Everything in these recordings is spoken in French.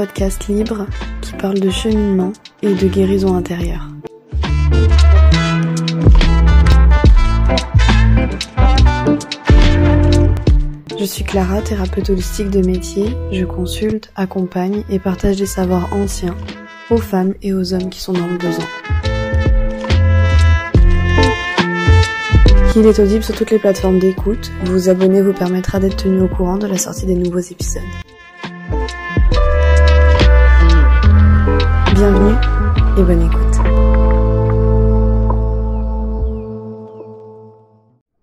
podcast libre qui parle de cheminement et de guérison intérieure. Je suis Clara, thérapeute holistique de métier. Je consulte, accompagne et partage des savoirs anciens aux femmes et aux hommes qui sont dans le besoin. Il est audible sur toutes les plateformes d'écoute. Vous abonner vous permettra d'être tenu au courant de la sortie des nouveaux épisodes. Bienvenue et bonne écoute.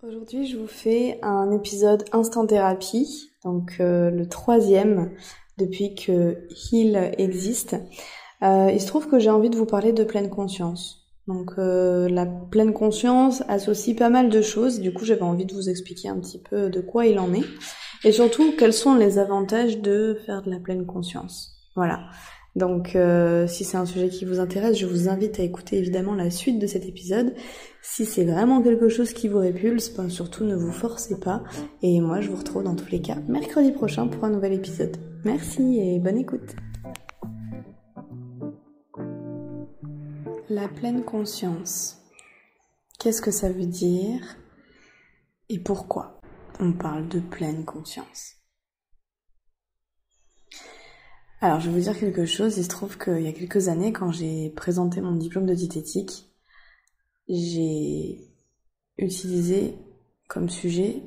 Aujourd'hui, je vous fais un épisode Instant Thérapie, donc le 3e depuis que Heal existe. Il se trouve que j'ai envie de vous parler de pleine conscience. Donc la pleine conscience associe pas mal de choses, du coup j'avais envie de vous expliquer un petit peu de quoi il en est, et surtout quels sont les avantages de faire de la pleine conscience. Voilà, donc si c'est un sujet qui vous intéresse, je vous invite à écouter évidemment la suite de cet épisode. Si c'est vraiment quelque chose qui vous répulse, surtout ne vous forcez pas, et moi je vous retrouve dans tous les cas mercredi prochain pour un nouvel épisode. Merci et bonne écoute. La pleine conscience. Qu'est-ce que ça veut dire et pourquoi on parle de pleine conscience? Alors, je vais vous dire quelque chose. Il se trouve qu'il y a quelques années, quand j'ai présenté mon diplôme de diététique, j'ai utilisé comme sujet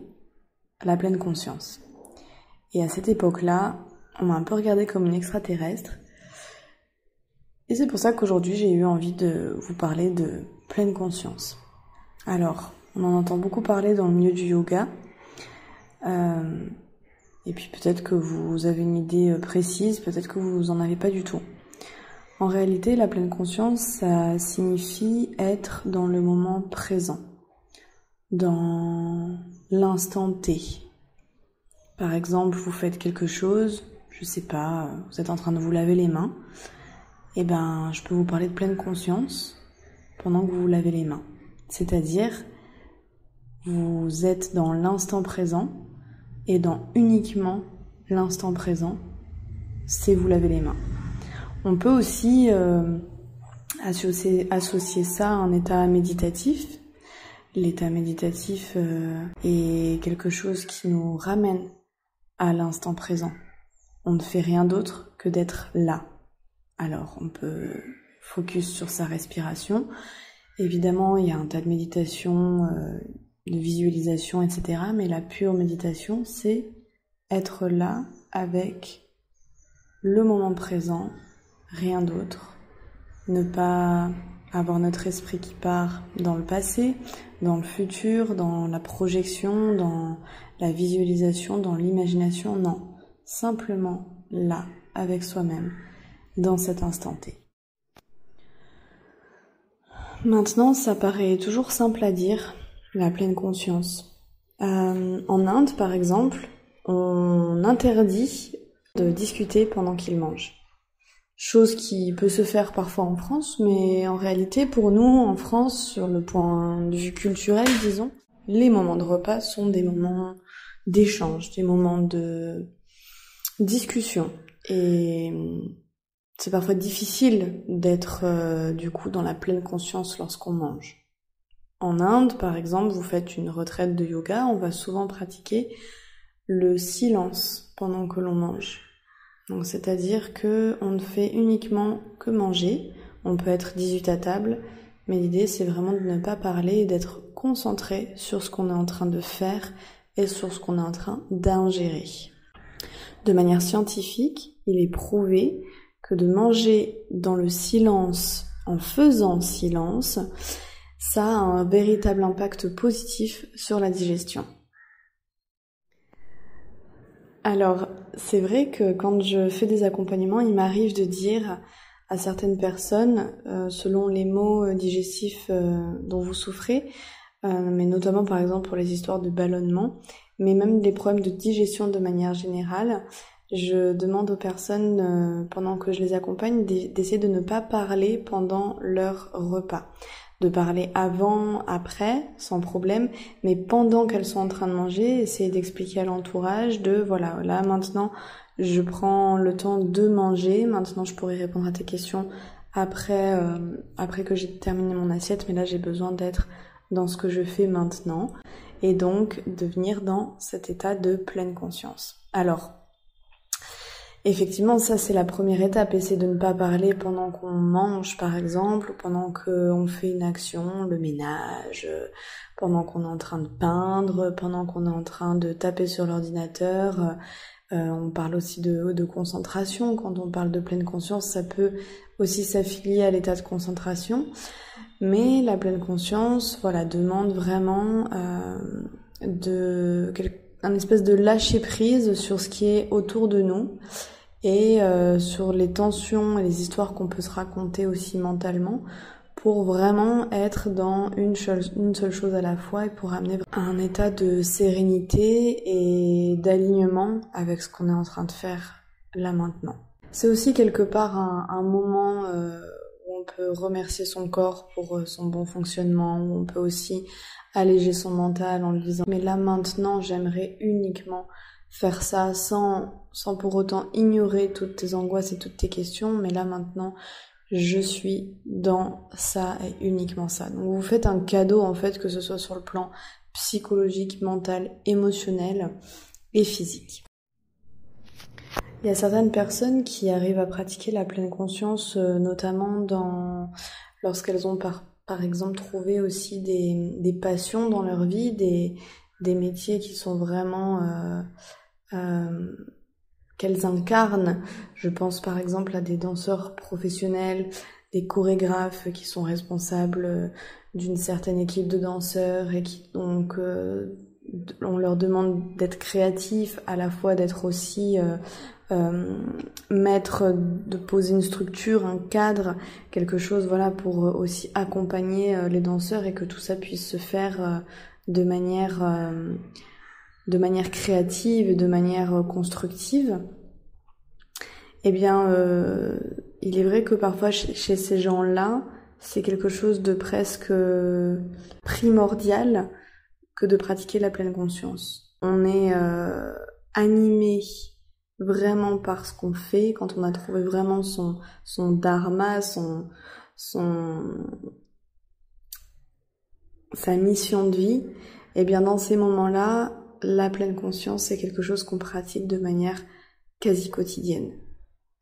la pleine conscience. Et à cette époque-là, on m'a un peu regardée comme une extraterrestre. Et c'est pour ça qu'aujourd'hui, j'ai eu envie de vous parler de pleine conscience. Alors, on en entend beaucoup parler dans le milieu du yoga. Et puis peut-être que vous avez une idée précise, peut-être que vous en avez pas du tout. En réalité, la pleine conscience, ça signifie être dans le moment présent, dans l'instant T. Par exemple, vous faites quelque chose, je sais pas, vous êtes en train de vous laver les mains. Eh ben, je peux vous parler de pleine conscience pendant que vous vous lavez les mains. C'est-à-dire, vous êtes dans l'instant présent et dans uniquement l'instant présent, c'est vous laver les mains. On peut aussi associer ça à un état méditatif. L'état méditatif est quelque chose qui nous ramène à l'instant présent. On ne fait rien d'autre que d'être là. Alors, on peut focus sur sa respiration. Évidemment, il y a un tas de méditation, de visualisation, etc. Mais la pure méditation, c'est être là avec le moment présent, rien d'autre. Ne pas avoir notre esprit qui part dans le passé, dans le futur, dans la projection, dans la visualisation, dans l'imagination. Non, simplement là, avec soi-même. Dans cet instant T. Maintenant, ça paraît toujours simple à dire, la pleine conscience. En Inde, par exemple, on interdit de discuter pendant qu'ils mangent. Chose qui peut se faire parfois en France, mais en réalité, pour nous, en France, sur le point de vue culturel, disons, les moments de repas sont des moments d'échange, des moments de discussion. Et c'est parfois difficile d'être du coup dans la pleine conscience lorsqu'on mange. En Inde, par exemple, vous faites une retraite de yoga, on va souvent pratiquer le silence pendant que l'on mange. Donc, c'est-à-dire que on ne fait uniquement que manger. On peut être 18 à table, mais l'idée c'est vraiment de ne pas parler et d'être concentré sur ce qu'on est en train de faire et sur ce qu'on est en train d'ingérer. De manière scientifique, il est prouvé que de manger dans le silence, en faisant silence, ça a un véritable impact positif sur la digestion. Alors, c'est vrai que quand je fais des accompagnements, il m'arrive de dire à certaines personnes, selon les maux digestifs dont vous souffrez, mais notamment par exemple pour les histoires de ballonnement, mais même des problèmes de digestion de manière générale, je demande aux personnes, pendant que je les accompagne, d'essayer de ne pas parler pendant leur repas. de parler avant, après, sans problème, mais pendant qu'elles sont en train de manger, essayer d'expliquer à l'entourage voilà, là maintenant, je prends le temps de manger, maintenant je pourrais répondre à tes questions après que j'ai terminé mon assiette, mais là j'ai besoin d'être dans ce que je fais maintenant, et donc de venir dans cet état de pleine conscience. Alors, effectivement, ça c'est la première étape, essayer de ne pas parler pendant qu'on mange par exemple, ou pendant qu'on fait une action, le ménage, pendant qu'on est en train de peindre, pendant qu'on est en train de taper sur l'ordinateur. On parle aussi de concentration, quand on parle de pleine conscience, ça peut aussi s'affilier à l'état de concentration, mais la pleine conscience, voilà, demande vraiment un espèce de lâcher prise sur ce qui est autour de nous, et sur les tensions et les histoires qu'on peut se raconter aussi mentalement, pour vraiment être dans une seule chose à la fois, et pour amener un état de sérénité et d'alignement avec ce qu'on est en train de faire là maintenant. C'est aussi quelque part un moment où on peut remercier son corps pour son bon fonctionnement, où on peut aussi alléger son mental en lui disant « mais là maintenant j'aimerais uniquement faire ça sans pour autant ignorer toutes tes angoisses et toutes tes questions, mais là maintenant je suis dans ça et uniquement ça ». Donc vous faites un cadeau en fait, que ce soit sur le plan psychologique, mental, émotionnel et physique. Il y a certaines personnes qui arrivent à pratiquer la pleine conscience, notamment lorsqu'elles ont par exemple trouvé aussi des passions dans leur vie, des métiers qui sont vraiment qu'elles incarnent. Je pense par exemple à des danseurs professionnels, des chorégraphes qui sont responsables d'une certaine équipe de danseurs, et qui donc on leur demande d'être créatifs, à la fois d'être aussi maître, de poser une structure, un cadre, quelque chose, voilà, pour aussi accompagner les danseurs, et que tout ça puisse se faire de manière créative et de manière constructive. Eh bien, il est vrai que parfois chez ces gens-là, c'est quelque chose de presque primordial que de pratiquer la pleine conscience. On est animé vraiment par ce qu'on fait, quand on a trouvé vraiment son dharma, sa mission de vie. Et bien dans ces moments-là, la pleine conscience, c'est quelque chose qu'on pratique de manière quasi quotidienne.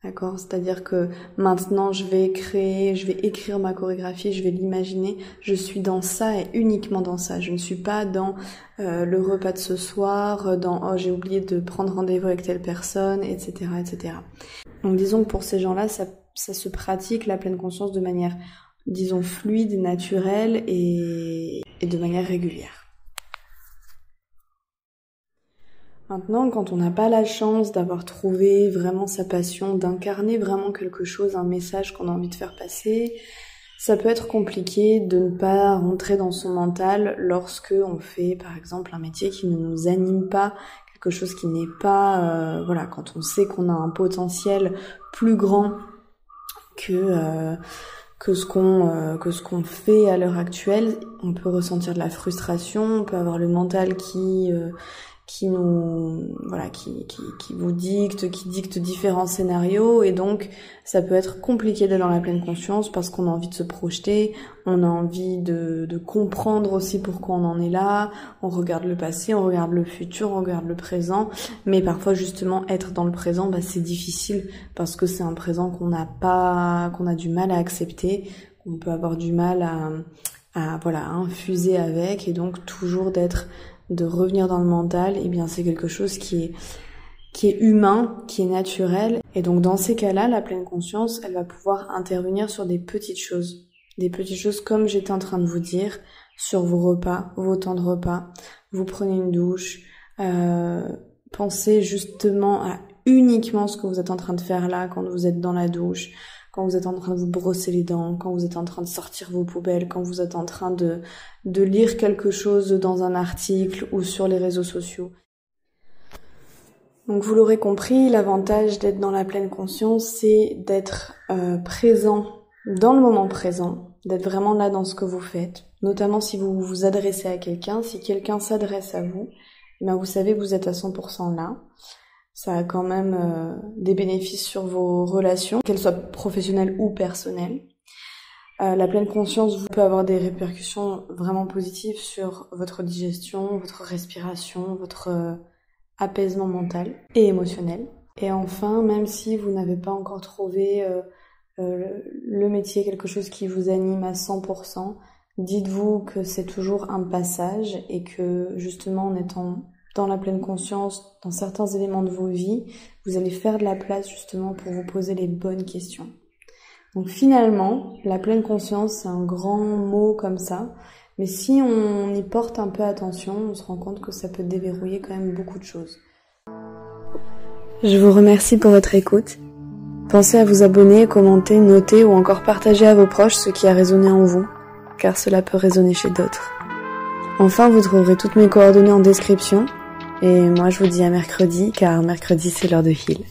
D'accord ? C'est-à-dire que maintenant je vais écrire ma chorégraphie, je vais l'imaginer, je suis dans ça et uniquement dans ça. Je ne suis pas dans le repas de ce soir, dans j'ai oublié de prendre rendez-vous avec telle personne, etc., etc. Donc disons que pour ces gens-là, ça se pratique la pleine conscience de manière, disons, fluide, naturelle et de manière régulière. Maintenant, quand on n'a pas la chance d'avoir trouvé vraiment sa passion, d'incarner vraiment quelque chose, un message qu'on a envie de faire passer, ça peut être compliqué de ne pas rentrer dans son mental lorsque on fait, par exemple, un métier qui ne nous anime pas, quelque chose qui n'est pas, voilà, quand on sait qu'on a un potentiel plus grand que ce qu'on fait à l'heure actuelle. On peut ressentir de la frustration, on peut avoir le mental qui vous dicte différents scénarios, et donc ça peut être compliqué d'aller dans la pleine conscience parce qu'on a envie de se projeter, on a envie de comprendre aussi pourquoi on en est là, on regarde le passé, on regarde le futur, on regarde le présent, mais parfois justement être dans le présent, c'est difficile parce que c'est un présent qu'on a du mal à accepter, qu'on peut avoir du mal à infuser avec, et donc toujours de revenir dans le mental, et bien c'est quelque chose qui est humain, qui est naturel. Et donc dans ces cas-là, la pleine conscience, elle va pouvoir intervenir sur des petites choses comme j'étais en train de vous dire, sur vos repas, vos temps de repas. Vous prenez une douche, pensez justement à uniquement ce que vous êtes en train de faire là, quand vous êtes dans la douche, quand vous êtes en train de vous brosser les dents, quand vous êtes en train de sortir vos poubelles, quand vous êtes en train de lire quelque chose dans un article ou sur les réseaux sociaux. Donc vous l'aurez compris, l'avantage d'être dans la pleine conscience, c'est d'être présent dans le moment présent, d'être vraiment là dans ce que vous faites, notamment si vous vous adressez à quelqu'un, si quelqu'un s'adresse à vous, vous savez que vous êtes à 100% là. Ça a quand même des bénéfices sur vos relations, qu'elles soient professionnelles ou personnelles. La pleine conscience peut avoir des répercussions vraiment positives sur votre digestion, votre respiration, votre apaisement mental et émotionnel. Et enfin, même si vous n'avez pas encore trouvé le métier, quelque chose qui vous anime à 100%, dites-vous que c'est toujours un passage et que justement en étant dans la pleine conscience, dans certains éléments de vos vies, vous allez faire de la place justement pour vous poser les bonnes questions. Donc finalement, la pleine conscience, c'est un grand mot comme ça, mais si on y porte un peu attention, on se rend compte que ça peut déverrouiller quand même beaucoup de choses. Je vous remercie pour votre écoute. Pensez à vous abonner, commenter, noter ou encore partager à vos proches ce qui a résonné en vous, car cela peut résonner chez d'autres. Enfin, vous trouverez toutes mes coordonnées en description. Et moi, je vous dis à mercredi, car mercredi, c'est l'heure de heal.